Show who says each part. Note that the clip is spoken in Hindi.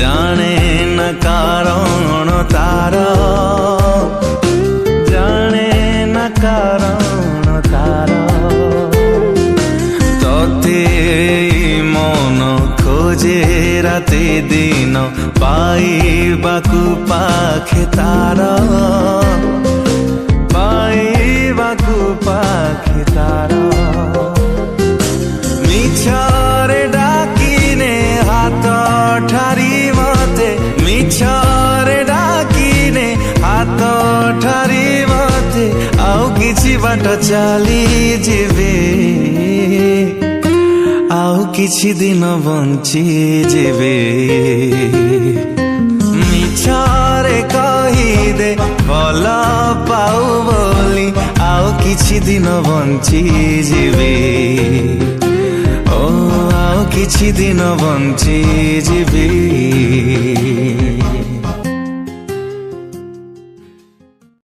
Speaker 1: जाने न कारण तार, जाने न कारण तार। तोते मन खोजे राते दिन पाइबाकु पाखे तार, पाइबाकु पाखे तार। मिछरे डाकिने हाथ ठारी मते, मिछरे डाकिने हाथ ठारी मते। आउ किछि बाट चली जेबे, आउ किछि दिन बंची जेबे। मिछरे कही दे भल पाऊ बोली, आउ किछि दिन बंची जेबे। ओ आउ किछि दिन बंची जेबे।